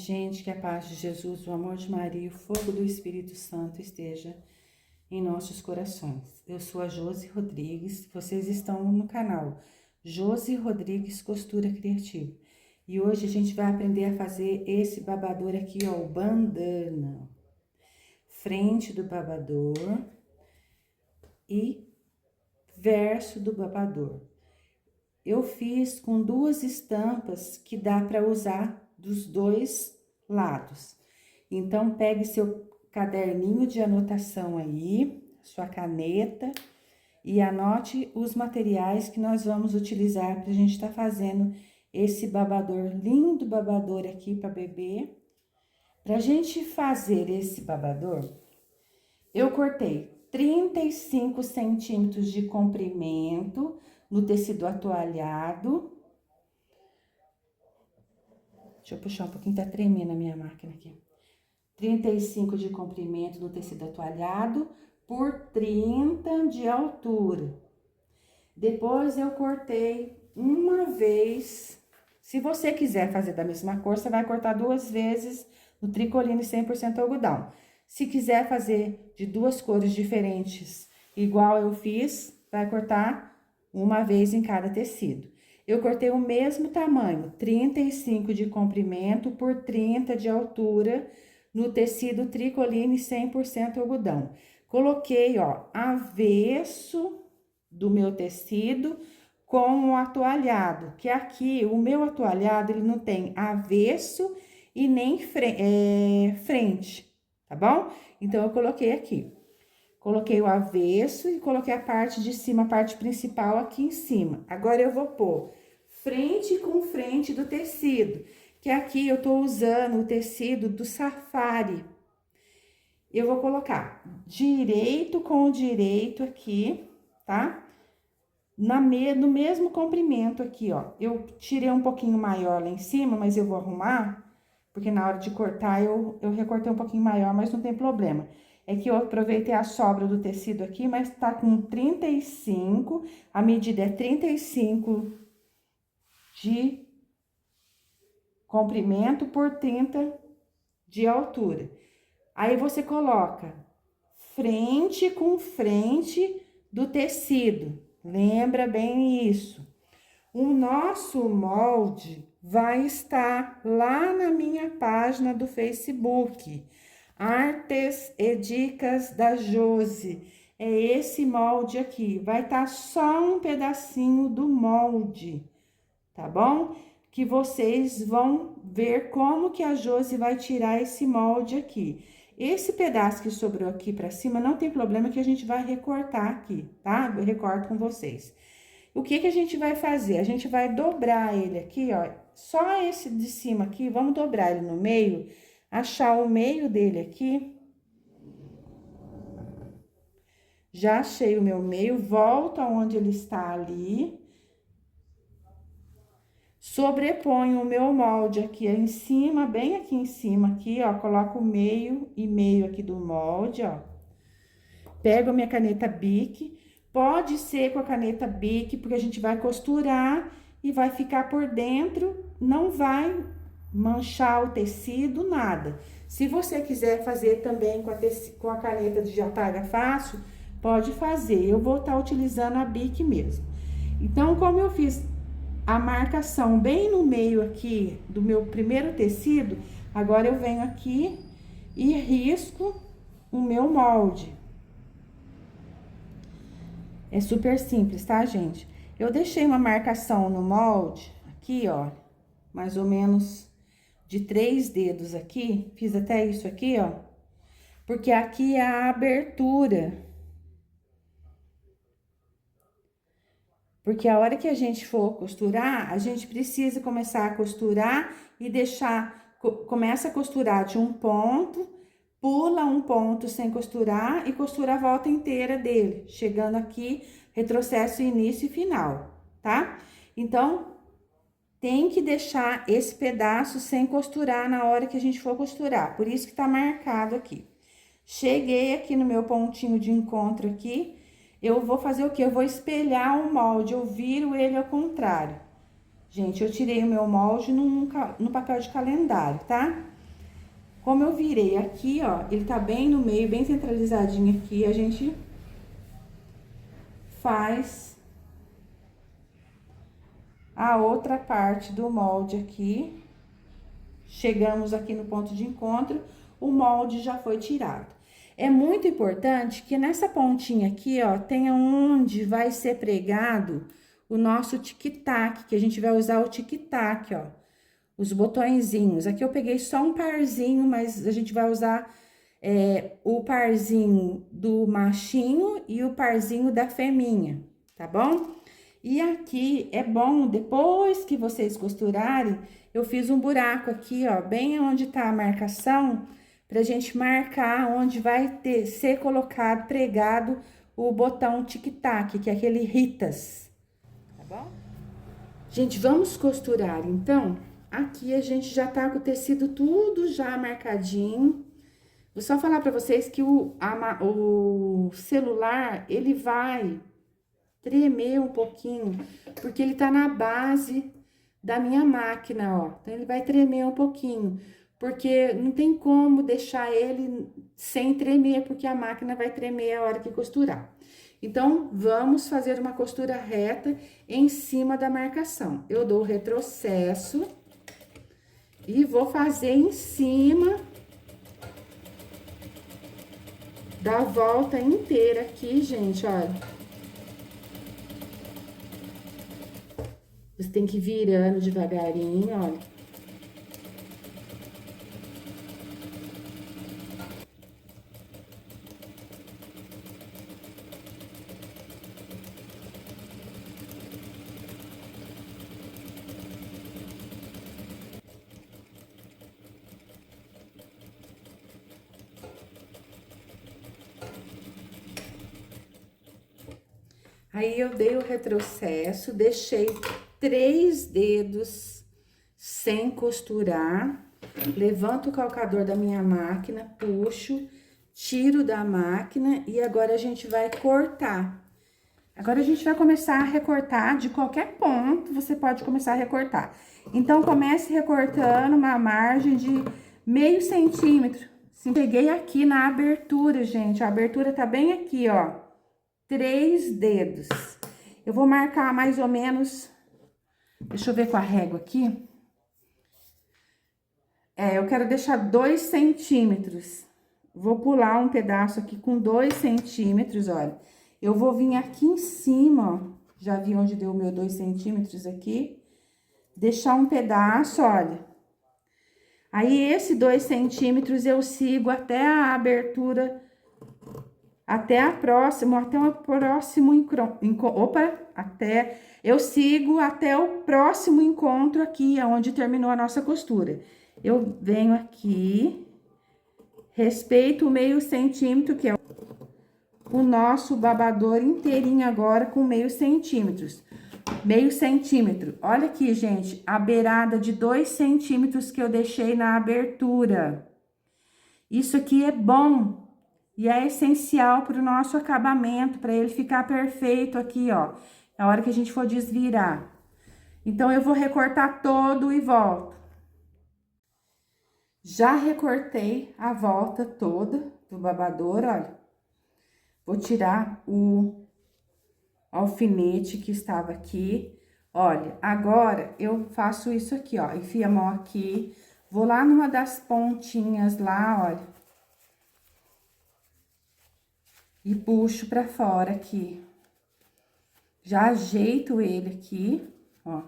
gente, que a paz de Jesus, o amor de Maria e o fogo do Espírito Santo esteja em nossos corações. Eu sou a Josi Rodrigues, vocês estão no canal Josi Rodrigues Costura Criativa. E hoje a gente vai aprender a fazer esse babador aqui, ó, o bandana. Frente do babador e verso do babador. Eu fiz com duas estampas que dá para usar dos dois lados. Então, pegue seu caderninho de anotação aí, sua caneta, e anote os materiais que nós vamos utilizar para a gente estar fazendo esse babador, lindo babador aqui para bebê. Para a gente fazer esse babador, eu cortei 35 centímetros de comprimento no tecido atoalhado. Deixa eu puxar um pouquinho, tá tremendo a minha máquina aqui. 35 de comprimento no tecido atoalhado por 30 de altura. Depois eu cortei uma vez. Se você quiser fazer da mesma cor, você vai cortar duas vezes no tricoline 100% algodão. Se quiser fazer de duas cores diferentes, igual eu fiz, vai cortar uma vez em cada tecido. Eu cortei o mesmo tamanho, 35 de comprimento por 30 de altura, no tecido tricoline 100% algodão. Coloquei, ó, avesso do meu tecido com o atoalhado, que aqui, o meu atoalhado, ele não tem avesso e nem frente, tá bom? Então, eu coloquei aqui. Coloquei o avesso e coloquei a parte de cima, a parte principal aqui em cima. Agora, eu vou pôr frente com frente do tecido, que aqui eu tô usando o tecido do safari. Eu vou colocar direito com direito aqui, tá? No mesmo comprimento aqui, ó. Eu tirei um pouquinho maior lá em cima, mas eu vou arrumar, porque na hora de cortar eu recortei um pouquinho maior, mas não tem problema. É que eu aproveitei a sobra do tecido aqui, mas tá com 35, a medida é 35 de comprimento por 30 de altura. Aí, você coloca frente com frente do tecido. Lembra bem isso. O nosso molde vai estar lá na minha página do Facebook. Artes e Dicas da Josi. É esse molde aqui. Vai estar só um pedacinho do molde, tá bom? Que vocês vão ver como que a Josi vai tirar esse molde aqui. Esse pedaço que sobrou aqui pra cima, não tem problema que a gente vai recortar aqui, tá? Eu recorto com vocês. O que que a gente vai fazer? A gente vai dobrar ele aqui, ó. Só esse de cima aqui, vamos dobrar ele no meio, achar o meio dele aqui. Já achei o meu meio, volto aonde ele está ali. Sobreponho o meu molde aqui em cima, bem aqui em cima, aqui, ó. Coloco o meio e meio aqui do molde, ó. Pego a minha caneta Bic. Pode ser com a caneta Bic, porque a gente vai costurar e vai ficar por dentro, não vai manchar o tecido, nada. Se você quiser fazer também com a caneta de apaga fácil, pode fazer. Eu vou estar utilizando a Bic mesmo. Então, como eu fiz a marcação bem no meio aqui do meu primeiro tecido, agora eu venho aqui e risco o meu molde. É super simples, tá, gente? Eu deixei uma marcação no molde aqui, ó, mais ou menos de 3 dedos aqui, fiz até isso aqui, ó, porque aqui é a abertura. Porque a hora que a gente for costurar, a gente precisa começar a costurar e deixar, começa a costurar de um ponto, pula um ponto sem costurar e costura a volta inteira dele, chegando aqui, retrocesso, início e final, tá? Então, tem que deixar esse pedaço sem costurar na hora que a gente for costurar, por isso que tá marcado aqui. Cheguei aqui no meu pontinho de encontro aqui, eu vou fazer o quê? Eu vou espelhar o molde, eu viro ele ao contrário. Gente, eu tirei o meu molde no papel de calendário, tá? Como eu virei aqui, ó, ele tá bem no meio, bem centralizadinho aqui, a gente faz a outra parte do molde aqui. Chegamos aqui no ponto de encontro, o molde já foi tirado. É muito importante que nessa pontinha aqui, ó, tenha onde vai ser pregado o nosso tic-tac, que a gente vai usar o tic-tac, ó. Os botõezinhos. Aqui eu peguei só um parzinho, mas a gente vai usar o parzinho do machinho e o parzinho da fêmea, tá bom? E aqui é bom, depois que vocês costurarem, eu fiz um buraco aqui, ó, bem onde tá a marcação, pra gente marcar onde vai ser colocado, pregado o botão tic-tac, que é aquele Ritas, tá bom? Gente, vamos costurar, então. Aqui a gente já tá com o tecido tudo já marcadinho. Vou só falar pra vocês que o celular, ele vai tremer um pouquinho, porque ele tá na base da minha máquina, ó. Então, ele vai tremer um pouquinho, porque não tem como deixar ele sem tremer, porque a máquina vai tremer a hora que costurar. Então, vamos fazer uma costura reta em cima da marcação. Eu dou o retrocesso e vou fazer em cima da volta inteira aqui, gente, olha. Você tem que ir virando devagarinho, olha. Aí, eu dei o retrocesso, deixei 3 dedos sem costurar, levanto o calcador da minha máquina, puxo, tiro da máquina e agora a gente vai cortar. Agora, a gente vai começar a recortar de qualquer ponto, você pode começar a recortar. Então, comece recortando uma margem de meio centímetro. Peguei aqui na abertura, gente, a abertura tá bem aqui, ó. 3 dedos. Eu vou marcar mais ou menos, deixa eu ver com a régua aqui. Eu quero deixar 2 centímetros. Vou pular um pedaço aqui com 2 centímetros, olha. Eu vou vir aqui em cima, ó. Já vi onde deu o meu 2 centímetros aqui. Deixar um pedaço, olha. Aí, esse 2 centímetros eu sigo até a abertura, até o próximo eu sigo até o próximo encontro aqui, onde terminou a nossa costura. Eu venho aqui, respeito o meio centímetro, que é o nosso babador inteirinho agora com meio centímetro. Olha aqui, gente, a beirada de 2 centímetros que eu deixei na abertura. Isso aqui é bom. E é essencial para o nosso acabamento, para ele ficar perfeito aqui, ó. Na hora que a gente for desvirar. Então, eu vou recortar todo e volto. Já recortei a volta toda do babador, olha. Vou tirar o alfinete que estava aqui. Olha, agora eu faço isso aqui, ó. Enfio a mão aqui, vou lá numa das pontinhas lá, olha. E puxo pra fora aqui. Já ajeito ele aqui, ó.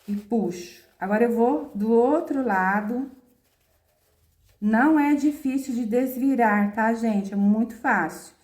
E puxo. Agora, eu vou do outro lado. Não é difícil de desvirar, tá, gente? É muito fácil.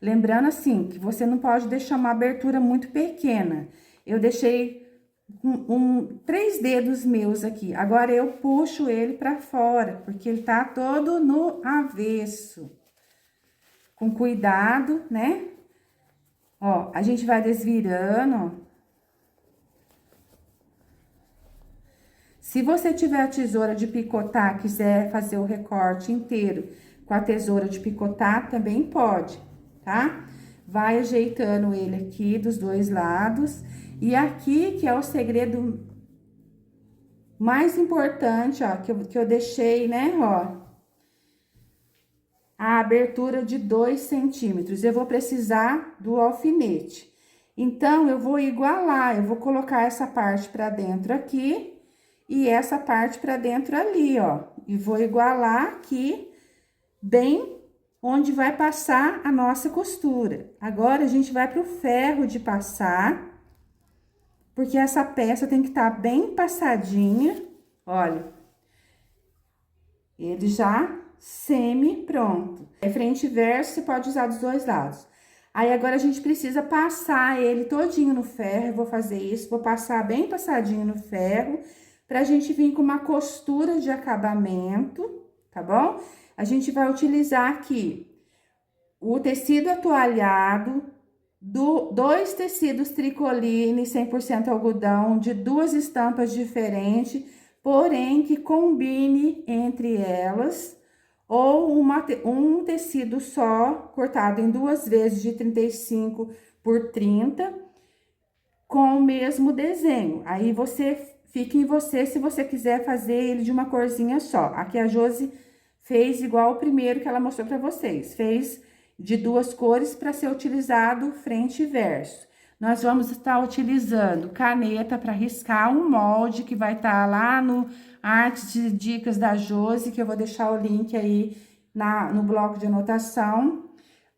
Lembrando, assim, que você não pode deixar uma abertura muito pequena. Eu deixei 3 dedos meus aqui. Agora, eu puxo ele pra fora, porque ele tá todo no avesso. Com cuidado, né? Ó, a gente vai desvirando, ó. Se você tiver a tesoura de picotar, quiser fazer o recorte inteiro com a tesoura de picotar, também pode, tá? Vai ajeitando ele aqui dos 2 lados. E aqui, que é o segredo Mais importante, ó, que eu deixei, né, ó, a abertura de 2 centímetros. Eu vou precisar do alfinete. Então, eu vou igualar, eu vou colocar essa parte pra dentro aqui e essa parte pra dentro ali, ó. E vou igualar aqui, bem onde vai passar a nossa costura. Agora, a gente vai pro ferro de passar, porque essa peça tem que estar bem passadinha, olha. Ele já semi-pronto. É frente e verso, você pode usar dos dois lados. Aí, agora, a gente precisa passar ele todinho no ferro. Eu vou fazer isso, vou passar bem passadinho no ferro, pra gente vir com uma costura de acabamento, tá bom? A gente vai utilizar aqui o tecido atoalhado, 2 tecidos tricoline 100% algodão, de 2 estampas diferentes, porém que combine entre elas, ou um tecido só, cortado em 2 vezes de 35 por 30, com o mesmo desenho. Aí, fica em você se você quiser fazer ele de uma corzinha só. Aqui a Josi fez igual o primeiro que ela mostrou pra vocês. Fez de 2 cores para ser utilizado frente e verso. Nós vamos estar utilizando caneta para riscar um molde que vai estar lá no Artes de Dicas da Josi, que eu vou deixar o link aí no bloco de anotação.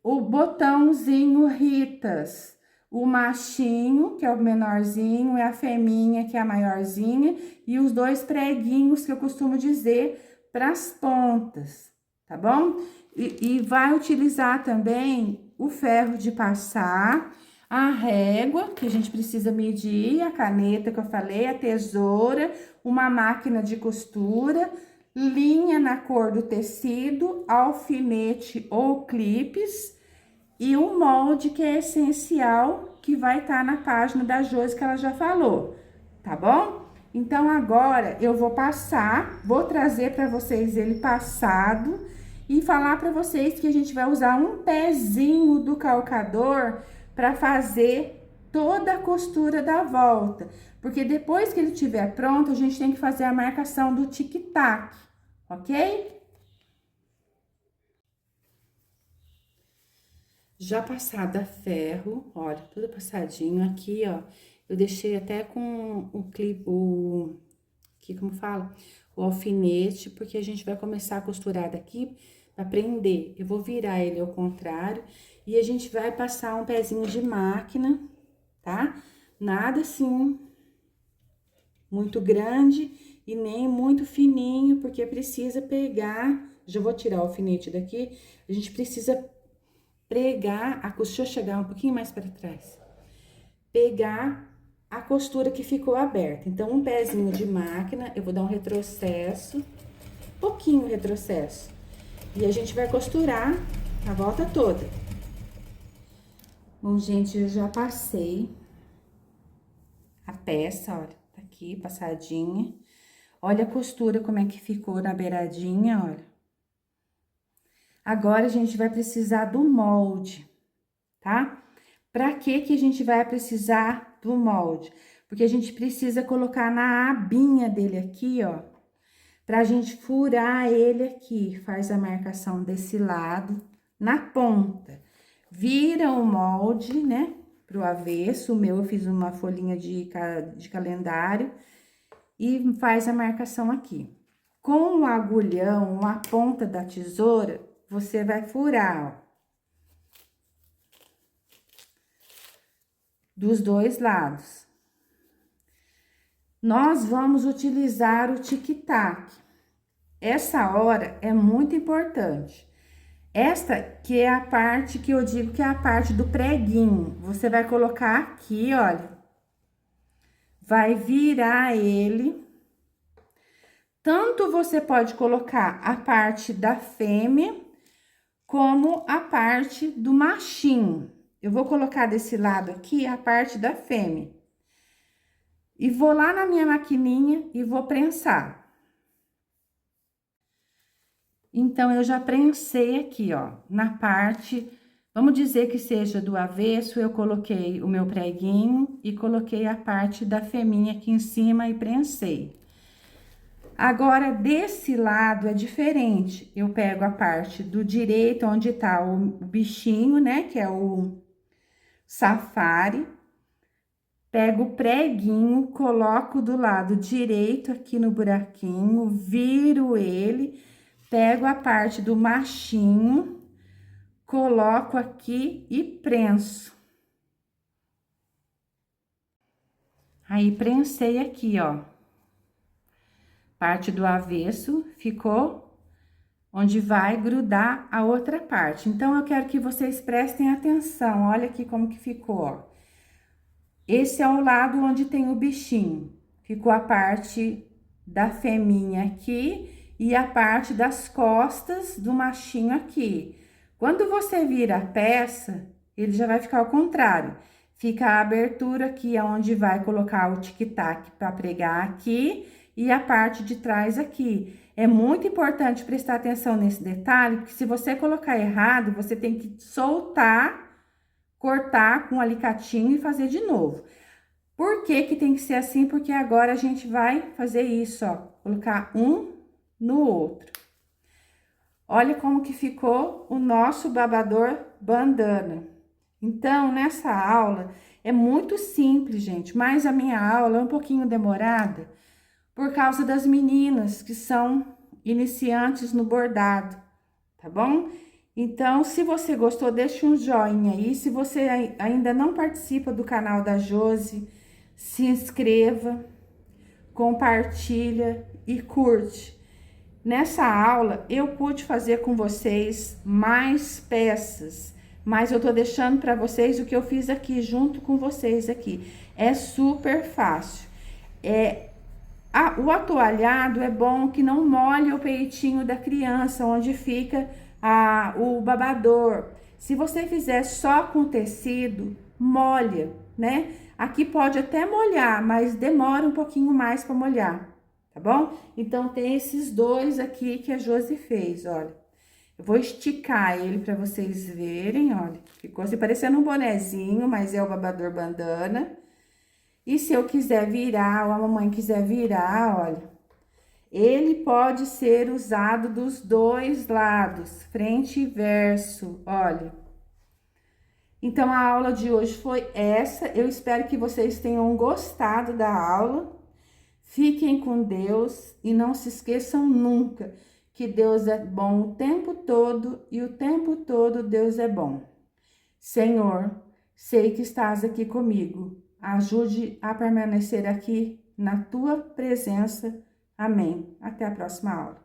O botãozinho Ritas, o machinho, que é o menorzinho, e a fêminha, que é a maiorzinha, e os 2 preguinhos que eu costumo dizer para as pontas, tá bom? E vai utilizar também o ferro de passar, a régua, que a gente precisa medir, a caneta que eu falei, a tesoura, uma máquina de costura, linha na cor do tecido, alfinete ou clipes, e o molde que é essencial, que vai estar na página da Josi, que ela já falou, tá bom? Então, agora, eu vou passar, vou trazer para vocês ele passado e falar para vocês que a gente vai usar um pezinho do calcador para fazer toda a costura da volta. Porque depois que ele estiver pronto, a gente tem que fazer a marcação do tic-tac, ok? Já passada a ferro, olha, tudo passadinho aqui, ó. Eu deixei até com o clipe, aqui, como fala? O alfinete, porque a gente vai começar a costurar daqui pra prender. Eu vou virar ele ao contrário e a gente vai passar um pezinho de máquina, tá? Nada assim muito grande e nem muito fininho, porque precisa pegar. Já vou tirar o alfinete daqui. A gente precisa pregar a costura. Deixa eu chegar um pouquinho mais para trás. Pegar a costura que ficou aberta. Então, um pezinho de máquina, eu vou dar um retrocesso, pouquinho retrocesso. E a gente vai costurar a volta toda. Bom, gente, eu já passei a peça, olha, tá aqui, passadinha. Olha a costura como é que ficou na beiradinha, olha. Agora, a gente vai precisar do molde, tá? Pra que a gente vai precisar do molde? Porque a gente precisa colocar na abinha dele aqui, ó, pra gente furar ele aqui. Faz a marcação desse lado, na ponta. Vira o molde, né, pro avesso. O meu eu fiz uma folhinha de calendário e faz a marcação aqui. Com o agulhão, a ponta da tesoura, você vai furar, ó, dos 2 lados. Nós vamos utilizar o tic-tac. Essa hora é muito importante. Esta que é a parte que eu digo que é a parte do preguinho. Você vai colocar aqui, olha. Vai virar ele. Tanto você pode colocar a parte da fêmea, como a parte do machinho. Eu vou colocar desse lado aqui a parte da fêmea. E vou lá na minha maquininha e vou prensar. Então, eu já prensei aqui, ó, na parte, vamos dizer que seja do avesso, eu coloquei o meu preguinho e coloquei a parte da feminha aqui em cima e prensei. Agora, desse lado é diferente. Eu pego a parte do direito, onde tá o bichinho, né? Que é o safari. Pego o preguinho, coloco do lado direito aqui no buraquinho, viro ele, pego a parte do machinho, coloco aqui e prenso. Aí, prensei aqui, ó. Parte do avesso ficou onde vai grudar a outra parte. Então, eu quero que vocês prestem atenção. Olha aqui como que ficou, ó. Esse é o lado onde tem o bichinho. Ficou a parte da fêmea aqui e a parte das costas do machinho aqui. Quando você vira a peça, ele já vai ficar ao contrário. Fica a abertura aqui, onde vai colocar o tic-tac para pregar aqui e a parte de trás aqui. É muito importante prestar atenção nesse detalhe, porque se você colocar errado, você tem que soltar, cortar com um alicatinho e fazer de novo. Por que que tem que ser assim? Porque agora a gente vai fazer isso, ó, colocar um no outro. Olha como que ficou o nosso babador bandana. Então, nessa aula, é muito simples, gente, mas a minha aula é um pouquinho demorada por causa das meninas que são iniciantes no bordado, tá bom? Então, se você gostou, deixa um joinha aí. Se você ainda não participa do canal da Josi, se inscreva, compartilha e curte. Nessa aula, eu pude fazer com vocês mais peças, mas eu tô deixando para vocês o que eu fiz aqui, junto com vocês aqui. É super fácil. O atoalhado é bom que não molhe o peitinho da criança, onde fica o babador. Se você fizer só com tecido, molha, né? Aqui pode até molhar, mas demora um pouquinho mais para molhar, tá bom? Então, tem esses dois aqui que a Josi fez, olha. Eu vou esticar ele para vocês verem, olha. Ficou assim, parecendo um bonezinho, mas é o babador bandana. E se eu quiser virar, ou a mamãe quiser virar, olha, ele pode ser usado dos dois lados, frente e verso, olha. Então, a aula de hoje foi essa. Eu espero que vocês tenham gostado da aula. Fiquem com Deus e não se esqueçam nunca que Deus é bom o tempo todo e o tempo todo Deus é bom. Senhor, sei que estás aqui comigo. Ajude a permanecer aqui na tua presença. Amém. Até a próxima aula.